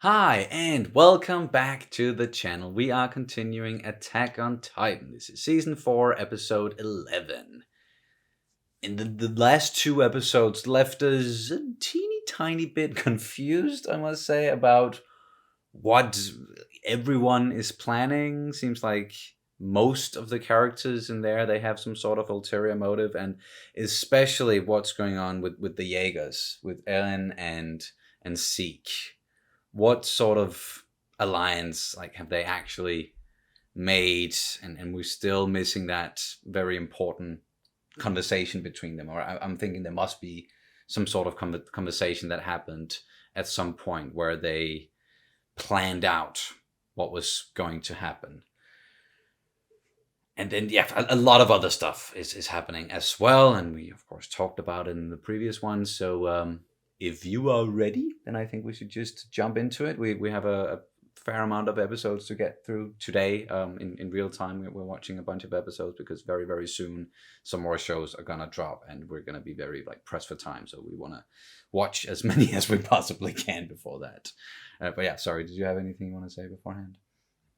Hi, and welcome back to the channel. We are continuing Attack on Titan. This is Season 4, Episode 11. And the last two episodes left us a teeny tiny bit confused, I must say, about what everyone is planning. Seems like most of the characters in there, they have some sort of ulterior motive, and especially what's going on with the Jaegers, with Eren and Zeke. What sort of alliance have they actually made, and we're still missing that very important conversation between them? Or I'm thinking there must be some sort of conversation that happened at some point where they planned out what was going to happen. And then, a lot of other stuff is happening as well, and we, of course, talked about it in the previous one, so if you are ready, then I think we should just jump into it. We have a fair amount of episodes to get through today. In real time, we're watching a bunch of episodes because very, very soon some more shows are gonna drop, and we're gonna be very pressed for time. So we want to watch as many as we possibly can before that. But yeah, sorry. Did you have anything you want to say beforehand?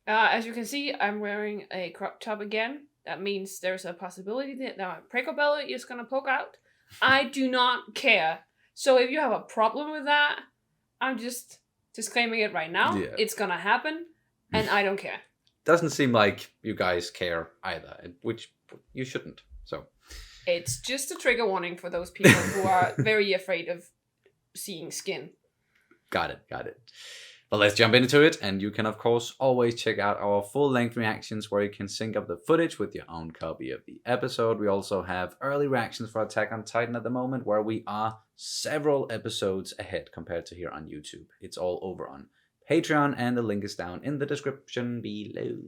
As you can see, I'm wearing a crop top again. That means there's a possibility that my prickle belly is gonna poke out. I do not care. So if you have a problem with that, I'm just disclaiming it right now. Yeah. It's gonna happen, and I don't care. Doesn't seem like you guys care either, which you shouldn't. So it's just a trigger warning for those people who are very afraid of seeing skin. Got it. Well, let's jump into it, and you can, of course, always check out our full-length reactions where you can sync up the footage with your own copy of the episode. We also have early reactions for Attack on Titan at the moment, where we are several episodes ahead compared to here on YouTube. It's all over on Patreon, and the link is down in the description below.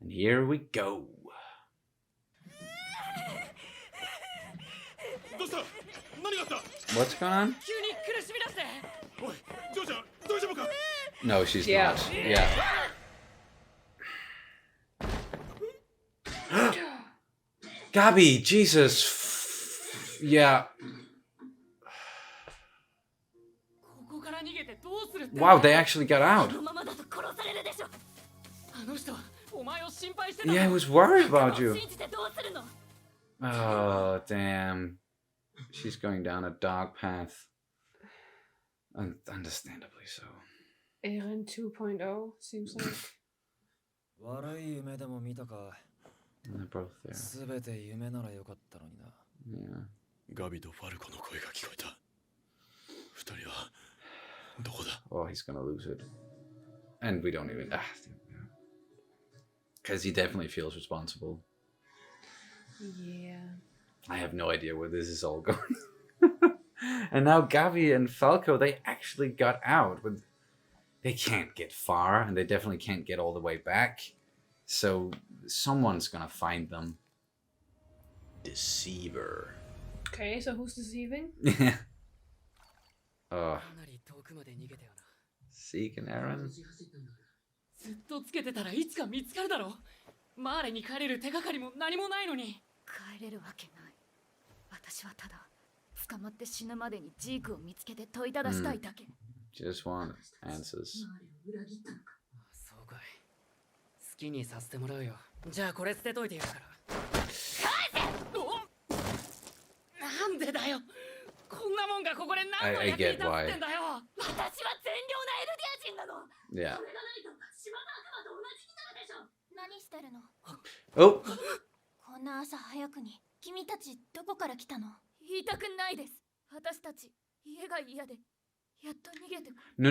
And here we go. What's going on? No, she's not. Yeah. Gabi, Jesus. Yeah. Wow, they actually got out. Yeah, I was worried about you. Oh, damn. She's going down a dark path. Understandably so. Eren 2.0 seems like. They're both there. Yeah. Gabi and Falco の声が聞こえた。二人はどこだ? Oh, he's gonna lose it. And we don't even. Because he definitely feels responsible. Yeah. I have no idea where this is all going. And now Gabi and Falco, they actually got out. But they can't get far, and they definitely can't get all the way back. So someone's gonna find them. Deceiver. Okay, so who's deceiving? Yeah. Zeke and Eren. ずっとつけてたらいつか見つかるだろ。マーレに帰れる手がかりも何もないのに。帰れるわけない。私はただ捕まって死ぬまでにジークを見つけて問いただしたいだけ。Just want answers. そうかい。好きにさせてもらうよ。じゃあこれ捨てといてやるから。返せ！なんでだよ。こんなもんがここで何の役に立ってんだよ。私は善良なエルディア人なの。 Yeah. それがないと島の悪魔と同じになるでしょ。何してるの？ Oh. こんな朝早くに君たちどこから来たの？言いたくないです。私たち家が嫌でやっと逃げて。No,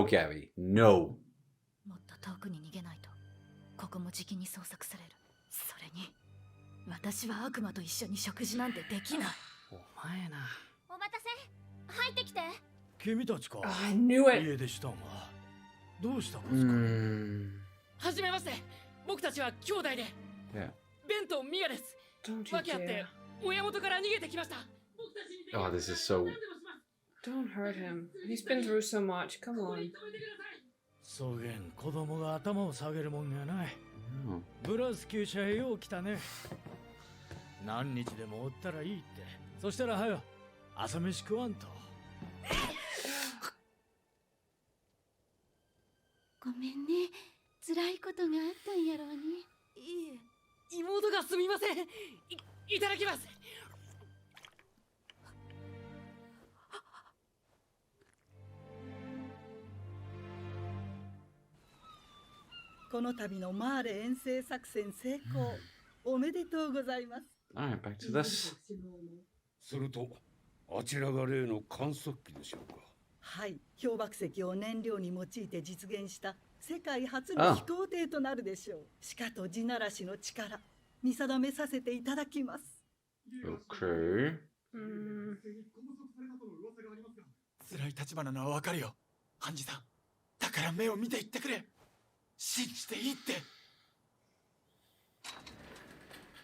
Gabi. No. もっと遠くに逃げないと。ここもじきに捜索される。それに私は悪魔と一緒に食事なんてできない。お前な。お待たせ。入ってきて。君たちか。I knew it. 家でしたが。どうしたんですか。はじめまして。僕たちは兄弟で。Yeah. ベンとミヤです。訳あって親元から逃げてきました。 Oh, this is so. Don't hurt him. He's been through so much. Come on. そげん子供が頭を下げるもんがない。ブラウス厩舎へよう来たね。何日でもおったらいいって。そしたらはよ朝飯食わんと。ごめんね。辛いことがあったんやろうね。いえ、妹がすみません。いただきます。この度のマーレ遠征作戦成功、おめでとうございます。Alright, back to this. すると、あちらが例の観測機でしょうか。はい、氷瀑石を燃料に用いて実現した世界初の飛行艇となるでしょう。鹿と地ならしの力、見定めさせていただきます。Okay. 辛い立場なのはわかるよ、ハンジさん。だから目を見て言ってくれ。信じていいって。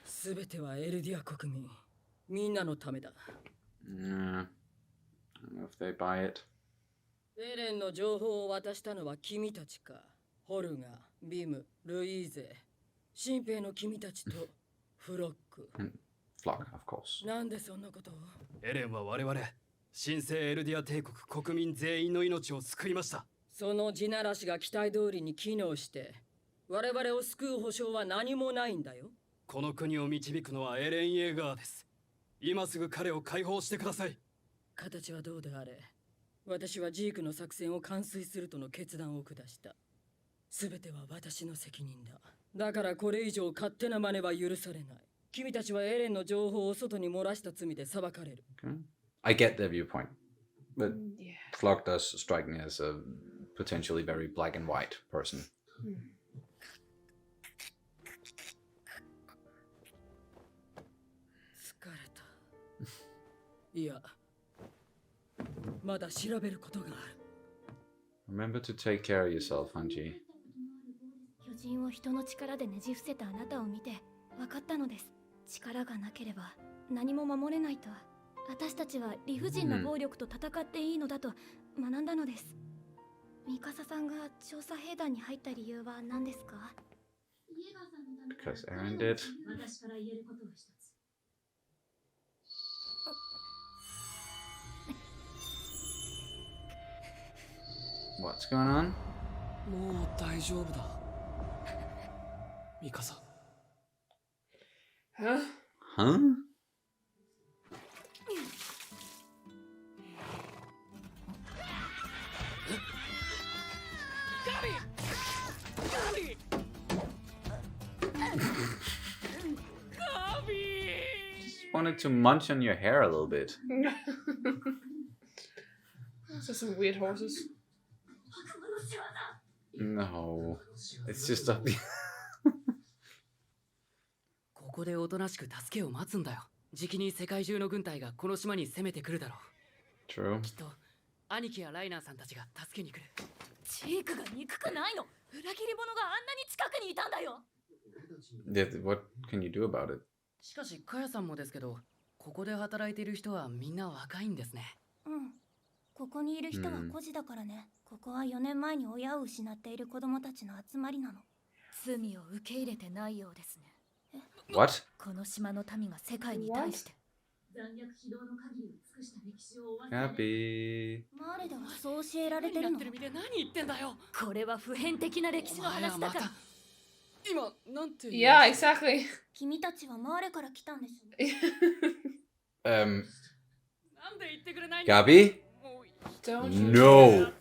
すべてはエルディア国民、みんなのためだ。Yeah. I don't know if they buy it. エレンの情報を渡したのは君たちか。ホルガ、ビム、ルイーゼ、新兵の君たちとフロック。Floch, of course. なんでそんなことを？エレンは我々、神聖エルディア帝国国民全員の命を救いました。その地ならしが期待通りに機能して、我々を救う保証は何もないんだよ。この国を導くのはエレン・イェーガーです。今すぐ彼を解放してください。形はどうであれ、私はジークの作戦を完遂するとの決断を下した。すべては私の責任だ。だからこれ以上勝手な真似は許されない。君たちはエレンの情報を外に漏らした罪で裁かれる。Okay. I get their viewpoint, but Yeah. Floch does strike me as a potentially very black and white person. 疲れた。いや、まだ調べることがある。Remember to take care of yourself, Hange. 巨人を人の力でねじ伏せたあなたを見て分かったのです。力がなければ何も守れないと。私たちは理不尽な暴力と戦っていいのだと学んだのです。ミカサさんが調査兵団に入った理由は何ですか？ Because Eren did. 私から言えることは一つ。What's going on? もう大丈夫だ。ミカサ。Huh? Huh? Just wanted to munch on your hair a little bit. Those are some weird horses. No. It's just a... ここでおとなしく助けを待つんだよ。じきに世界中の軍隊がこの島に攻めてくるだろう。 True. きっと兄貴やライナーさんたちが助けに来る。チークが憎くないの。裏切り者があんなに近くにいたんだよ。What can you do about it? しかしカヤさんもですけど、ここで働いている人はみんな若いんですね。うん。ここにいる人は孤児だからね。ここは4年前に親を失っている子供たちの集まりなの。罪を受け入れてないようですね。 What? この島の民が世界に対して残虐非道の限りを尽くした歴史を終わらせ Gabi. マーレではそう教えられてるの。何言ってんだよ。これは普遍的な歴史の話だから。今なんて。Yeah, exactly. 君たちはマーレから来たんでしょ。Um, なんで言ってくれないの？ Gabi? Don't you No.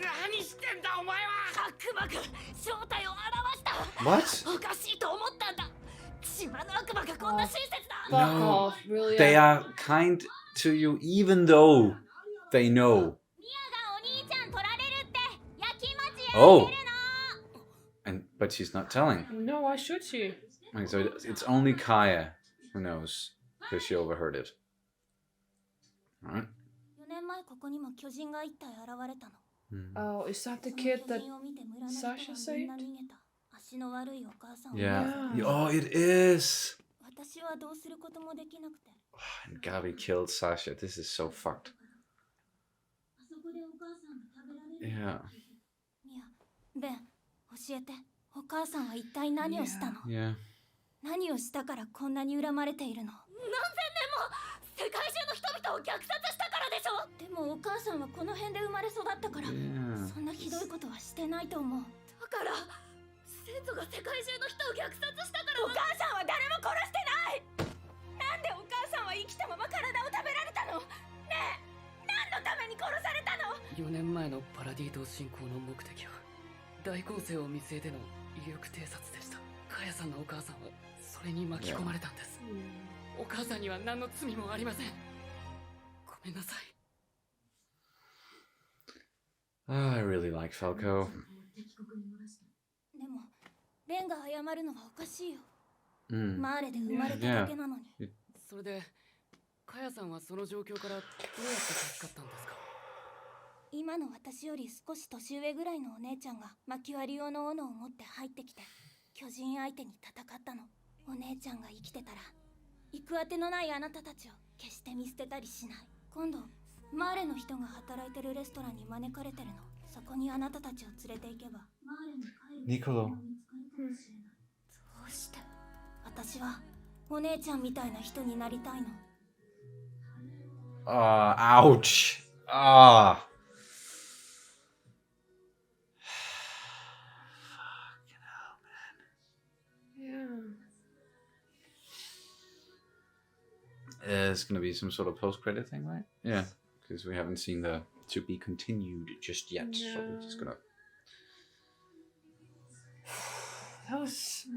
何してんだお前は。悪魔が正体を表した。 What? おかしいと思ったんだ。島の悪魔がこんな親切だ。 Fuck No. off, really? They are kind to you even though they know. ミアがお兄ちゃん取られるって焼き餅やってる Oh. の。 But she's not telling. No, why should she? Okay, so it's only Kaya who knows because she overheard it. Alright. 4年前ここにも巨人が一体現れたの。 Oh, is that the kid that Sasha saved? Yeah. Oh, it is. 私はどうすることもできなくて。 And Gabi killed Sasha. This is so fucked. あそこでお母さんが食べられる。 Yeah. ミア、ベン、教えて。お母さんは一体何をしたの？ Yeah. 何をしたからこんなに恨まれているの？何千年も世界中の人々を虐殺したからでしょ。でもお母さんはこの辺で生まれ育ったから、そんなひどいことはしてないと思う。だから先祖が世界中の人を虐殺したから。お母さんは誰も殺してない。なんでお母さんは生きたまま体を食べられたの？ねえ、何のために殺されたの？4年前のパラディ島侵攻の目的は大攻勢を見据えての威力偵察でした。カヤさんのお母さんはそれに巻き込まれたんです。お母さんには何の罪もありません。ごめんなさい。I really like Falco. でもレンが謝るのはおかしいよ。Mm. マーレで生まれただけなのに。それでカヤさんはその状況からどうやって助かったんですか？今の私より少し年上ぐらいのお姉ちゃんが薪割り用の斧を持って入ってきて巨人相手に戦ったの。お姉ちゃんが生きてたら行くあてのないあなたたちを決して見捨てたりしない。今度マーレの人が働いてるレストランに招かれてるの。そこにあなたたちを連れて行けばマーレの帰るニコロ。どうして私はお姉ちゃんみたいな人になりたいの？ Ouch. Ah. It's gonna be some sort of post-credit thing, right? Yeah, because we haven't seen the to be continued just yet. No. So we're just gonna. That was.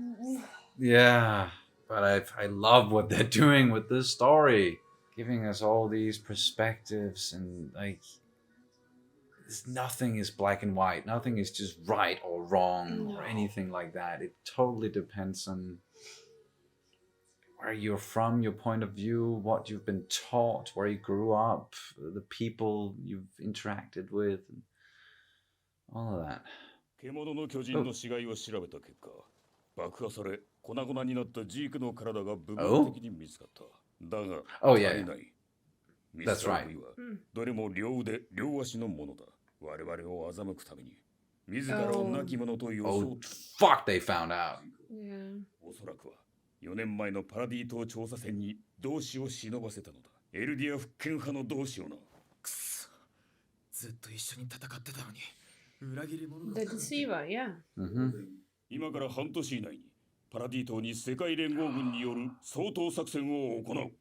Yeah, but I love what they're doing with this story, giving us all these perspectives and like. Nothing is black and white. Nothing is just right or wrong or anything like that. It totally depends on where you're from, your point of view, what you've been taught, where you grew up, the people you've interacted with, and all of that. 獣の巨人の死骸を調べた結果、爆破され粉々になったジークの体が部分的に見つかった。だが、足りない。見つかる部位はどれも両腕、両足のものだ。我々を欺くために自らを亡き者と装う。Fuck, they found out. おそらくは4年前のパラディ島調査船に同志を忍ばせたのだ。エルディア復権派の同志をな。くそ、ずっと一緒に戦ってたのに裏切り者だ。 The Deceiver, yeah. 今から半年以内にパラディ島に世界連合軍による掃討作戦を行う。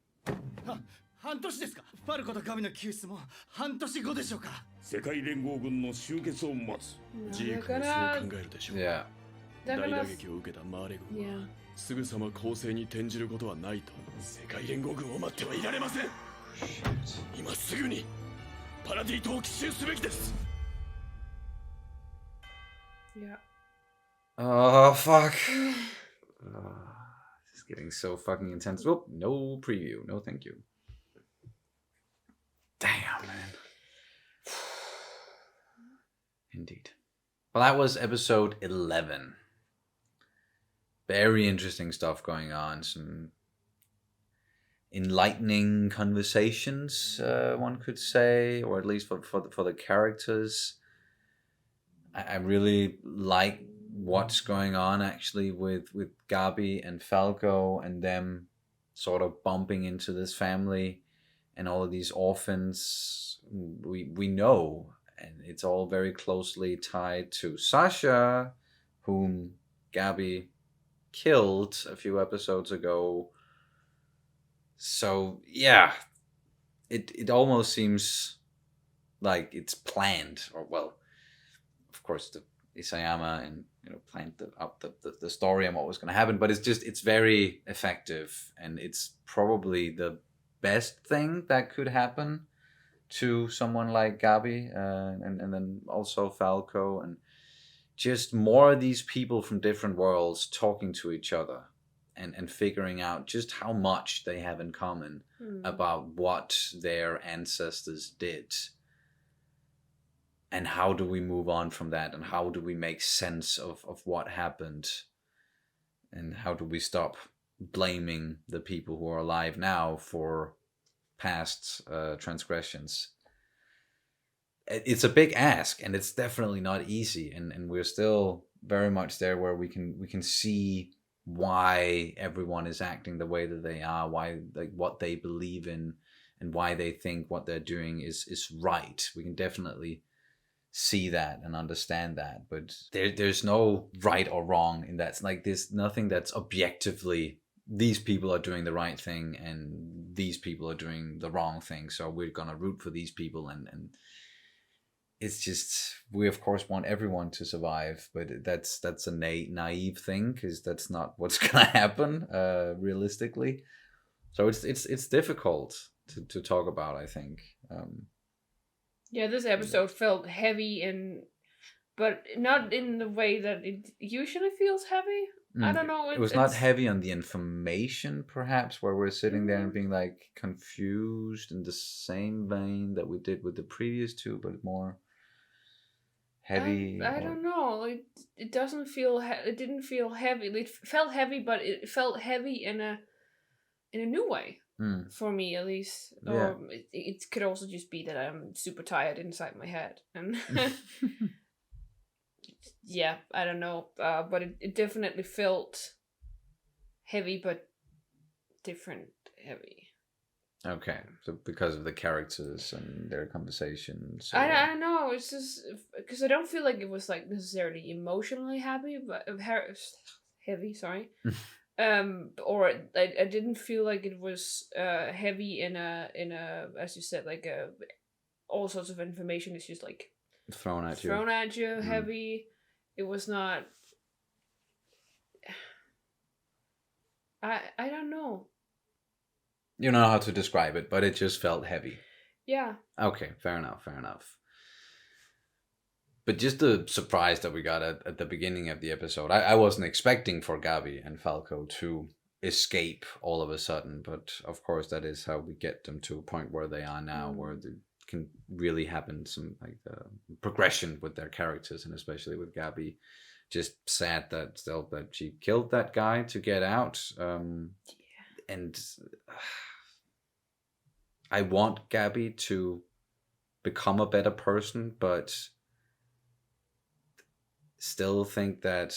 半年ですか？ファルコとガビの救出も半年後でしょうか？世界連合軍の集結を待つ。ジークもそう考えるでしょう。 Yeah. 大打撃を受けたマーレ軍はすぐさま攻勢に転じることはないと。世界連合軍を待ってはいられません。今すぐにパラディ島を奇襲すべきです。 Yeah. Oh, fuck. This is getting so fucking intense. Oh, no preview. No thank you. Damn, man. Indeed. Well, that was episode 11. Very interesting stuff going on. Some enlightening conversations, one could say, or at least for the characters. I really like what's going on actually with Gabi and Falco and them sort of bumping into this family and all of these orphans. We know, and it's all very closely tied to Sasha, whom Gabi killed a few episodes ago. So yeah, it almost seems like it's planned, or well, of course the Isayama and planned out the story and what was going to happen, but it's very effective, and it's probably the best thing that could happen to someone like Gabi, and then also Falco, and just more of these people from different worlds talking to each other and figuring out just how much they have in common about what their ancestors did. And how do we move on from that? And how do we make sense of what happened? And how do we stop blaming the people who are alive now for past transgressions? It's a big ask, and it's definitely not easy. And we're still very much there where we can see why everyone is acting the way that they are, why, like, what they believe in, and why they think what they're doing is right. We can definitely see that and understand that, but there's no right or wrong in that. Like, there's nothing that's objectively, these people are doing the right thing and these people are doing the wrong thing, so we're gonna root for these people. And it's just, we of course want everyone to survive, but that's a naive thing, because that's not what's gonna happen realistically. So it's difficult to talk about, I think. Yeah, this episode felt heavy, but not in the way that it usually feels heavy. I don't know. It was not heavy on the information, perhaps, where we're sitting there and being like confused in the same vein that we did with the previous two, but more heavy. I don't know. It doesn't feel. It didn't feel heavy. It felt heavy, but it felt heavy in a new way. For me, at least. Yeah. Or it could also just be that I'm super tired inside my head, and yeah, I don't know. But it definitely felt heavy, but different heavy. Okay, so because of the characters and their conversations. I don't know. It's just because I don't feel like it was like necessarily emotionally heavy, but heavy. Sorry. Or I didn't feel like it was heavy in a as you said, like all sorts of information is just like thrown at you. Heavy. It was not. I don't know. You know how to describe it, but it just felt heavy. Yeah. Okay, fair enough. But just the surprise that we got at the beginning of the episode, I wasn't expecting for Gabi and Falco to escape all of a sudden, but of course that is how we get them to a point where they are now, where there can really happen some like progression with their characters, and especially with Gabi. Just sad that she killed that guy to get out, and I want Gabi to become a better person, but still think that,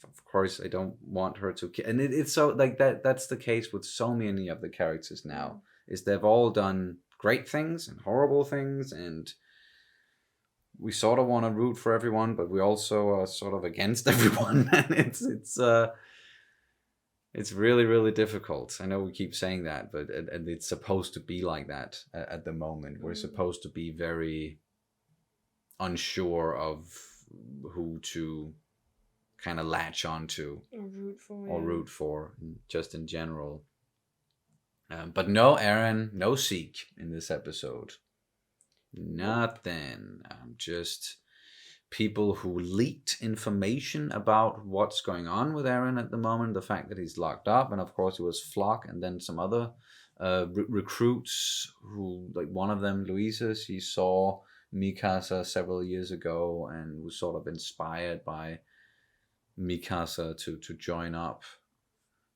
of course, I don't want her to, and it's so like that's the case with so many of the characters now, is they've all done great things and horrible things, and we sort of want to root for everyone, but we also are sort of against everyone, and it's really, really difficult. I know we keep saying that, but and it's supposed to be like that at the moment. We're supposed to be very unsure of who to kind of latch onto or root for, just in general. But no Eren, no Zeke in this episode. Nothing. Just people who leaked information about what's going on with Eren at the moment, the fact that he's locked up, and of course it was Floch and then some other recruits who, like one of them, Luisa, she saw Mikasa several years ago and was sort of inspired by Mikasa to join up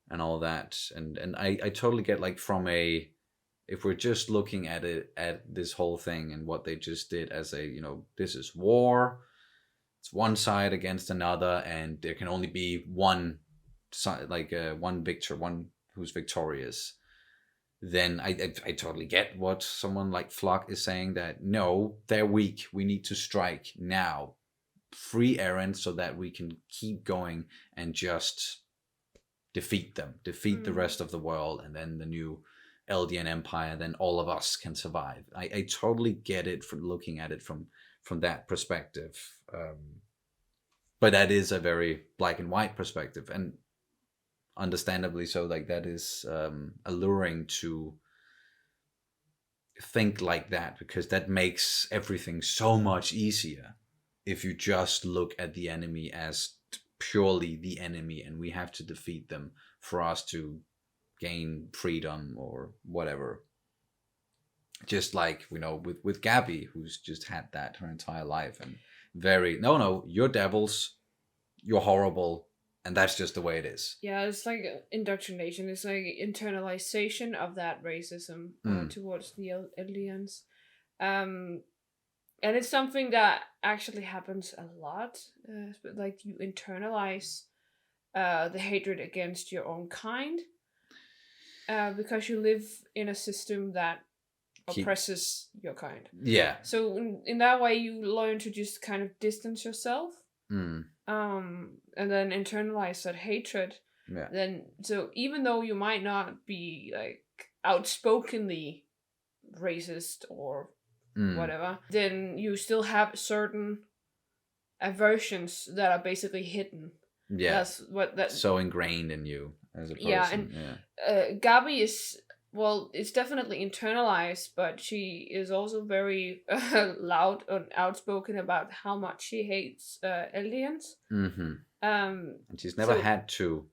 and all that. And I totally get, like, from a, if we're just looking at it, at this whole thing and what they just did as a, this is war, it's one side against another, and there can only be one side, like one victor, one who's victorious. Then I totally get what someone like Floch is saying, that no, they're weak. We need to strike now. Free Eren so that we can keep going and just defeat them. Defeat the rest of the world, and then the new Eldian Empire, then all of us can survive. I totally get it from looking at it from that perspective. But that is a very black and white perspective, and understandably so. Like, that is alluring to think like that, because that makes everything so much easier if you just look at the enemy as purely the enemy, and we have to defeat them for us to gain freedom or whatever. Just like, with Gabi, who's just had that her entire life, and very, no, you're devils, you're horrible, and that's just the way it is. Yeah, it's like indoctrination. It's like internalization of that racism towards the Eldians. And it's something that actually happens a lot. Like, you internalize the hatred against your own kind, because you live in a system that oppresses your kind. Yeah. So in that way, you learn to just kind of distance yourself, Mm. And then internalize that hatred. Yeah. Then, so even though you might not be like outspokenly racist or whatever, then you still have certain aversions that are basically hidden. Yeah. That's what that so ingrained in you as a person. Yeah, and Gabi is, well, it's definitely internalized, but she is also very loud and outspoken about how much she hates aliens. Mm-hmm. And she's never had to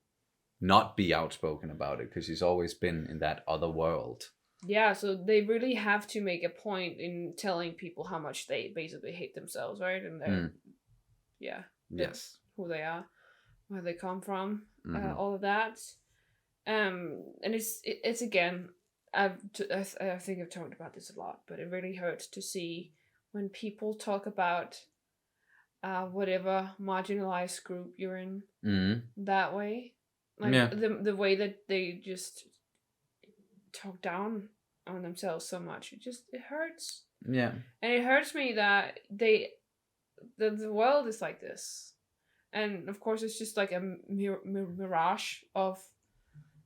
not be outspoken about it, because she's always been in that other world. Yeah, so they really have to make a point in telling people how much they basically hate themselves, right? And yes, who they are, where they come from, all of that. And it's again, I think I've talked about this a lot, but it really hurts to see when people talk about whatever marginalized group you're in that way, like the way that they just talk down on themselves so much. It hurts. Yeah, and it hurts me that the world is like this, and of course it's just like a mirage of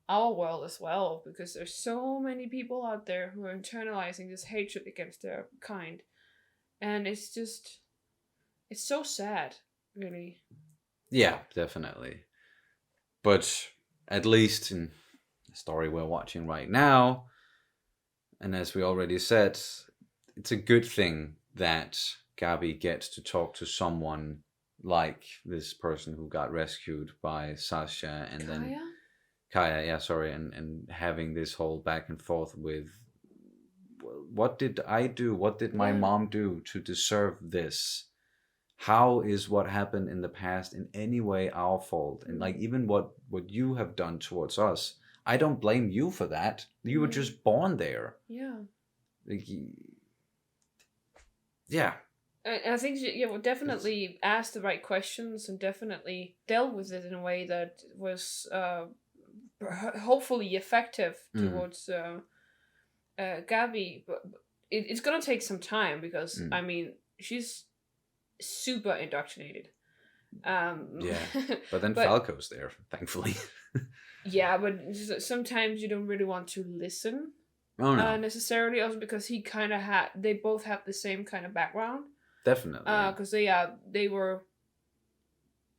our world as well, because there's so many people out there who are internalizing this hatred against their kind, and it's so sad, really. Yeah, definitely. But at least in the story we're watching right now, and as we already said, it's a good thing that Gabi gets to talk to someone like this person who got rescued by Sasha, and then Kaya, yeah, sorry, and having this whole back and forth with, what did I do? What did my mom do to deserve this? How is what happened in the past in any way our fault? And like, even what you have done towards us, I don't blame you for that. You were just born there. Yeah. Like, yeah. I think she definitely asked the right questions and definitely dealt with it in a way that was hopefully effective towards Gabi. But it's gonna take some time, because I mean, she's super indoctrinated. But then Falco's there, thankfully. Yeah, but sometimes you don't really want to listen. Oh no. Necessarily, also because he kind of they both have the same kind of background. Definitely. Because they were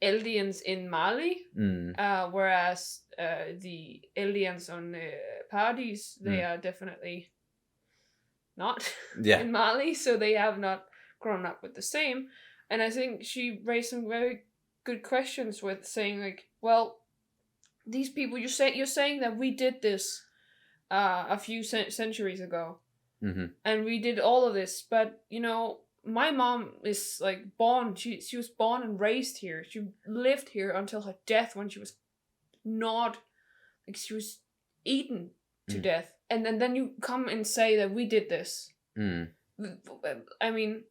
aliens in Mali, whereas the aliens on the Paradise, they are definitely not in Mali, so they have not grown up with the same. And I think she raised some very good questions with saying, like, well, these people, you're saying that we did this a few centuries ago, and we did all of this, but you know, my mom is like born. She was born and raised here. She lived here until her death, when she was not, like, she was eaten to death, and then you come and say that we did this. I mean,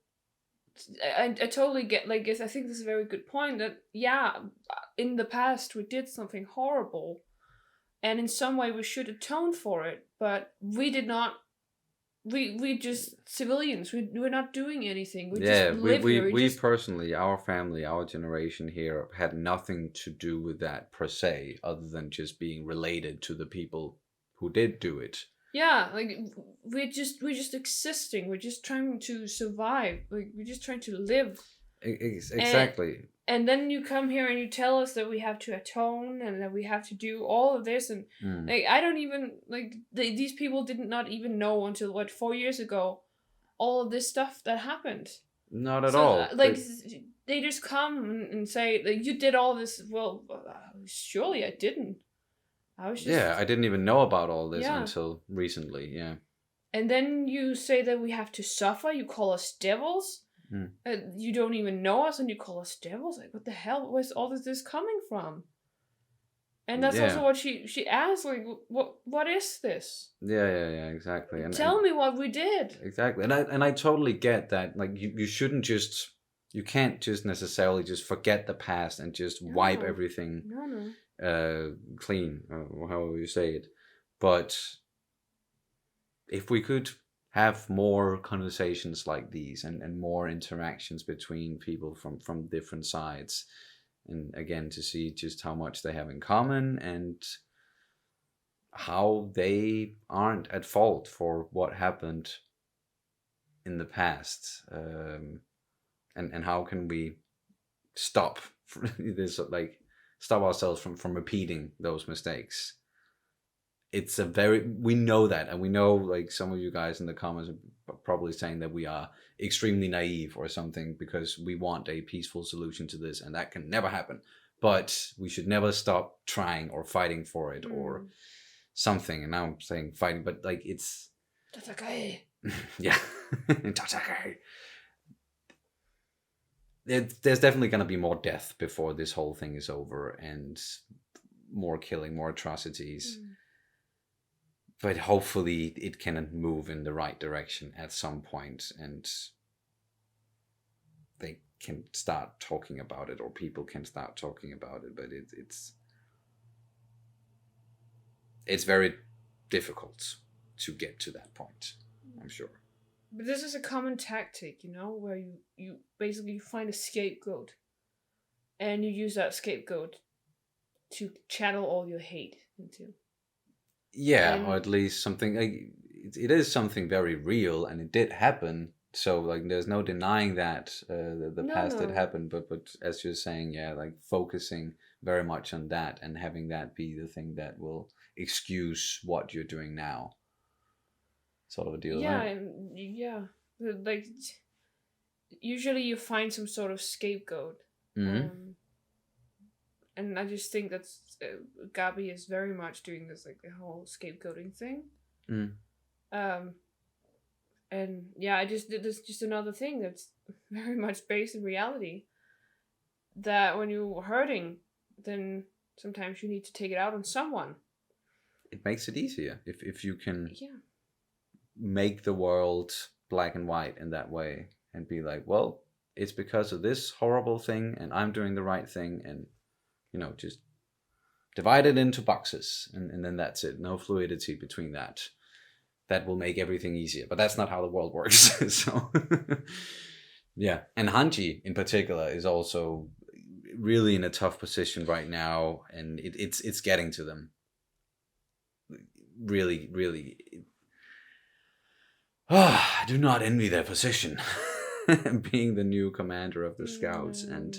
I totally get, like, I think this is a very good point, that in the past we did something horrible, and in some way we should atone for it, but we did not. We just civilians. We're not doing anything. We just live here. We personally, our family, our generation here, had nothing to do with that per se, other than just being related to the people who did do it. Yeah, like we're just existing. We're just trying to survive. Like, we're just trying to live. Exactly. And then you come here and you tell us that we have to atone and that we have to do all of this, and like, I don't even, like, these people did not even know until 4 years ago all of this stuff that happened. Not at all. Like, they just come and say, like, you did all this. Well, surely I didn't. I was just, I didn't even know about all this until recently. Yeah. And then you say that we have to suffer. You call us devils. You don't even know us and you call us devils. Like, what the hell? Where's all this coming from? And that's also what she asked. Like, what is this? Yeah, exactly. Tell me what we did. Exactly, and I totally get that. Like, you shouldn't just You can't just necessarily just forget the past and just wipe everything clean, or however you say it. But if we could have more conversations like these and more interactions between people from different sides, and again to see just how much they have in common and how they aren't at fault for what happened in the past, and how can we stop this, like stop ourselves from repeating those mistakes. It's we know that, and we know, like, some of you guys in the comments are probably saying that we are extremely naive or something because we want a peaceful solution to this, and that can never happen. But we should never stop trying or fighting for it or something. And now I'm saying fighting, but like it's Tatakae. Yeah. Tatakae. There's definitely going to be more death before this whole thing is over, and more killing, more atrocities. But hopefully it can move in the right direction at some point, and they can start talking about it, or people can start talking about it. But it's very difficult to get to that point, I'm sure. But this is a common tactic, where you basically find a scapegoat, and you use that scapegoat to channel all your hate into. Yeah, or at least something, like, it is something very real, and it did happen. So, like, there's no denying that the past did happen. But as you're saying, yeah, like focusing very much on that and having that be the thing that will excuse what you're doing now. Sort of a deal, right? Yeah. Like, usually you find some sort of scapegoat. And I just think that's Gabi is very much doing this, like the whole scapegoating thing. And yeah, I just did this. Just another thing that's very much based in reality. That when you're hurting, then sometimes you need to take it out on someone. It makes it easier if you can make the world black and white in that way, and be like, well, it's because of this horrible thing, and I'm doing the right thing, and just divide it into boxes, and then that's it. No fluidity between that. That will make everything easier. But that's not how the world works. So, yeah. And Hange, in particular, is also really in a tough position right now, and it's getting to them. Really, really. I do not envy their position. Being the new commander of the scouts and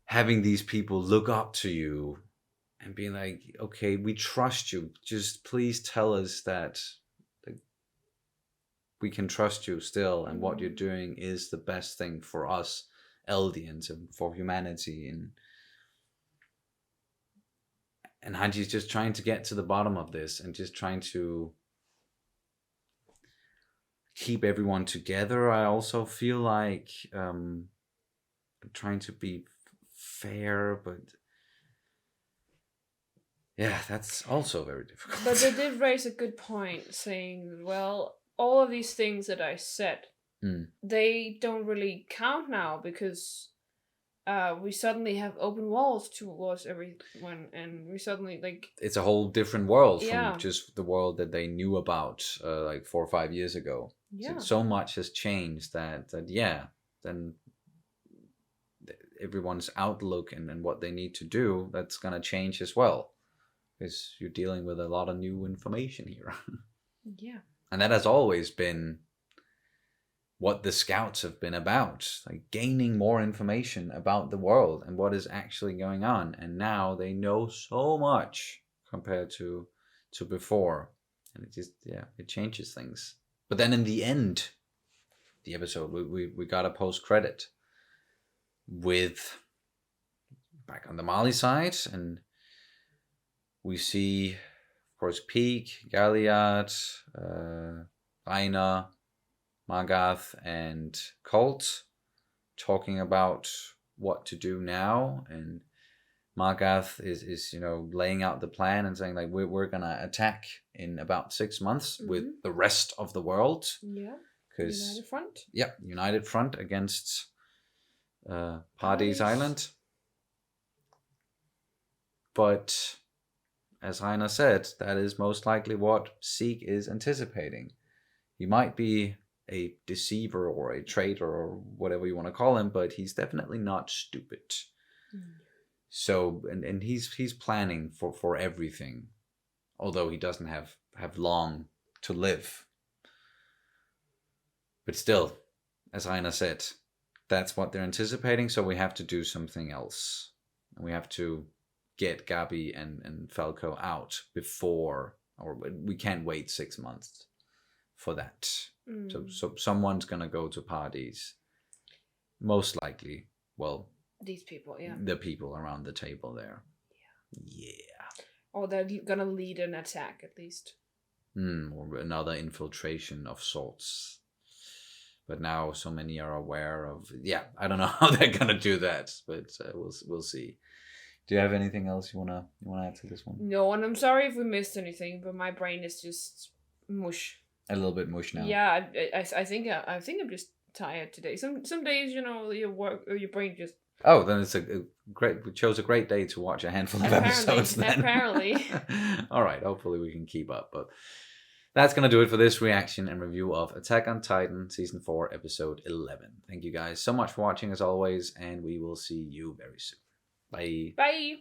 having these people look up to you and being like, okay, we trust you. Just please tell us that we can trust you still, and what you're doing is the best thing for us Eldians and for humanity. And Hanji's just trying to get to the bottom of this, and just trying to keep everyone together. I also feel like trying to be fair, but yeah, that's also very difficult. But they did raise a good point, saying, well, all of these things that I said, they don't really count now, because we suddenly have open walls towards everyone, and we suddenly, like... It's a whole different world from just the world that they knew about like 4 or 5 years ago. Yeah. So much has changed that then everyone's outlook and what they need to do, that's going to change as well. Because you're dealing with a lot of new information here. Yeah. And that has always been what the scouts have been about, like gaining more information about the world and what is actually going on. And now they know so much compared to before. And it just, it changes things. But then in the end, the episode, we got a post-credit with back on the Mali side, and we see, of course, Peak, Galliard, Rainer, Magath, and Colt talking about what to do now. And Magath is laying out the plan and saying, like, we're gonna attack in about 6 months with the rest of the world. Yeah. Because United Front. Yep, United Front against Party's Island. But as Rainer said, that is most likely what Zeke is anticipating. He might be a deceiver or a traitor or whatever you want to call him, but he's definitely not stupid. So, and he's planning for everything, although he doesn't have long to live. But still, as Rainer said, that's what they're anticipating, so we have to do something else. We have to get Gabi and Falco out before, or we can't wait 6 months for that. So someone's gonna go to parties. Most likely, well, these people, yeah. The people around the table there. Yeah. Or they're gonna lead an attack, at least. Or another infiltration of sorts. But now so many are aware of... Yeah, I don't know how they're gonna do that, but we'll see. Do you have anything else you wanna add to this one? No, and I'm sorry if we missed anything, but my brain is just mush. A little bit mush now. Yeah, I think I'm just tired today. Some days, your work or your brain just... Oh, then it's we chose a great day to watch a handful of episodes then. Apparently. All right, hopefully we can keep up. But that's going to do it for this reaction and review of Attack on Titan Season 4, Episode 11. Thank you guys so much for watching as always, and we will see you very soon. Bye. Bye.